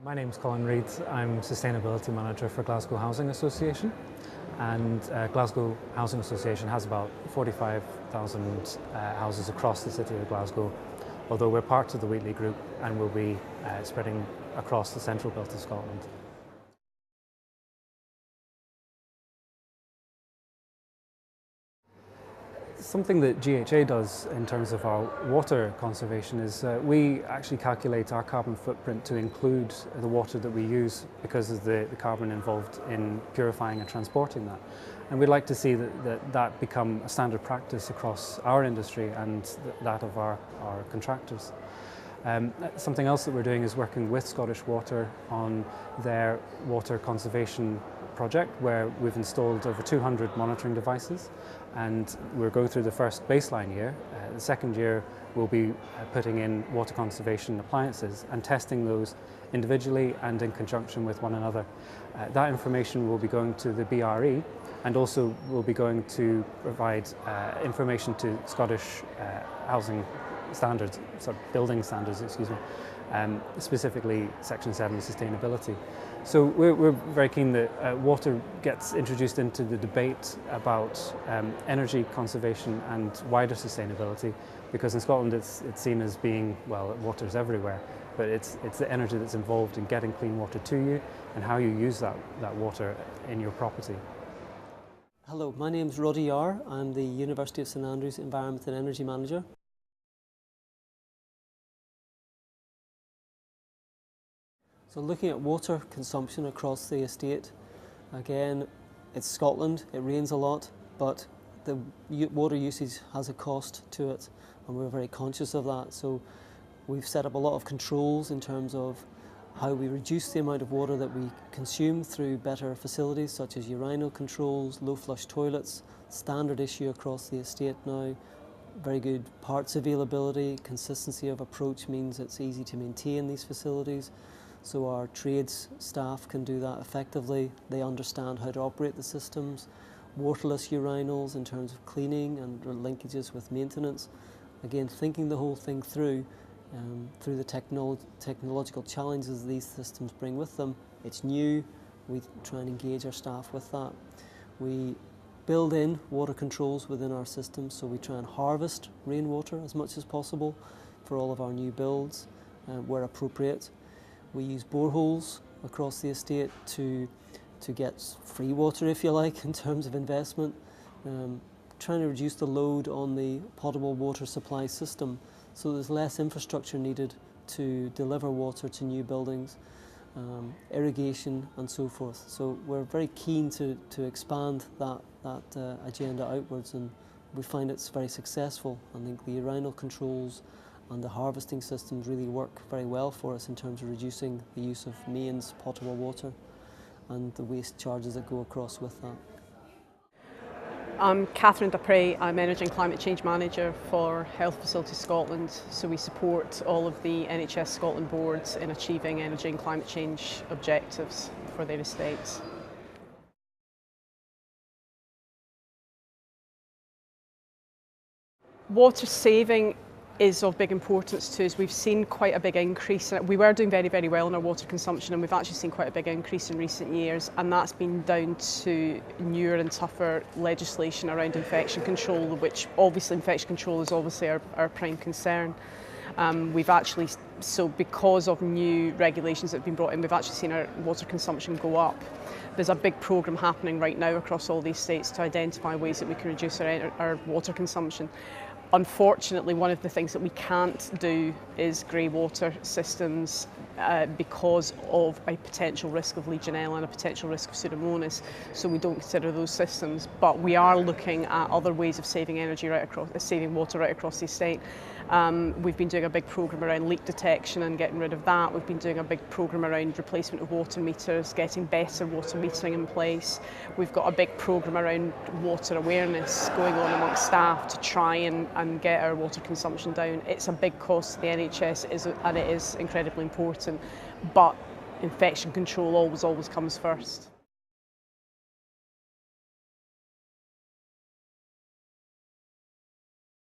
My name's Colin Reid. I'm Sustainability Manager for Glasgow Housing Association, and Glasgow Housing Association has about 45,000 houses across the city of Glasgow, although we're part of the Wheatley Group and will be spreading across the central belt of Scotland. Something that GHA does in terms of our water conservation is we actually calculate our carbon footprint to include the water that we use because of the carbon involved in purifying and transporting that. And we'd like to see that become a standard practice across our industry and that of our contractors. Something else that we're doing is working with Scottish Water on their water conservation project, where we've installed over 200 monitoring devices, and we're going through the first baseline year. The second year we'll be putting in water conservation appliances and testing those individually and in conjunction with one another. That information will be going to the BRE, and also will be going to provide information to Scottish housing standards, building standards, excuse me, specifically Section 7 sustainability. So we're very keen that water gets introduced into the debate about energy conservation and wider sustainability, because in Scotland it's seen as being, well, water's everywhere, but it's the energy that's involved in getting clean water to you and how you use that water in your property. Hello, my name's Roddy Yar. I'm the University of St Andrews Environment and Energy Manager. So looking at water consumption across the estate, again, it's Scotland, it rains a lot, but the water usage has a cost to it, and we're very conscious of that. So we've set up a lot of controls in terms of how we reduce the amount of water that we consume through better facilities such as urinal controls, low flush toilets, standard issue across the estate now. Very good parts availability, consistency of approach means it's easy to maintain these facilities. So our trades staff can do that effectively. They understand how to operate the systems. Waterless urinals in terms of cleaning and linkages with maintenance. Again, thinking the whole thing through the technological challenges these systems bring with them. It's new, we try and engage our staff with that. We build in water controls within our systems, so we try and harvest rainwater as much as possible for all of our new builds where appropriate. We use boreholes across the estate to get free water, if you like, in terms of investment, trying to reduce the load on the potable water supply system, so there's less infrastructure needed to deliver water to new buildings, irrigation and so forth. So we're very keen to expand that agenda outwards, and we find it's very successful. I think the urinal controls and the harvesting systems really work very well for us in terms of reducing the use of mains potable water and the waste charges that go across with that. I'm Catherine Dupre. I'm Energy and Climate Change Manager for Health Facilities Scotland, so we support all of the NHS Scotland boards in achieving energy and climate change objectives for their estates. Water saving is of big importance to us. We've seen quite a big increase. We were doing very, very well in our water consumption, and we've actually seen quite a big increase in recent years, and that's been down to newer and tougher legislation around infection control, which obviously infection control is obviously our prime concern. So because of new regulations that have been brought in, we've actually seen our water consumption go up. There's a big programme happening right now across all these states to identify ways that we can reduce our water consumption. Unfortunately, one of the things that we can't do is grey water systems because of a potential risk of Legionella and a potential risk of Pseudomonas, so we don't consider those systems. But we are looking at other ways of saving saving water right across the estate. We've been doing a big programme around leak detection and getting rid of that. We've been doing a big programme around replacement of water meters, getting better water metering in place. We've got a big programme around water awareness going on amongst staff to try and get our water consumption down. It's a big cost to the NHS, and it is incredibly important, but infection control always comes first.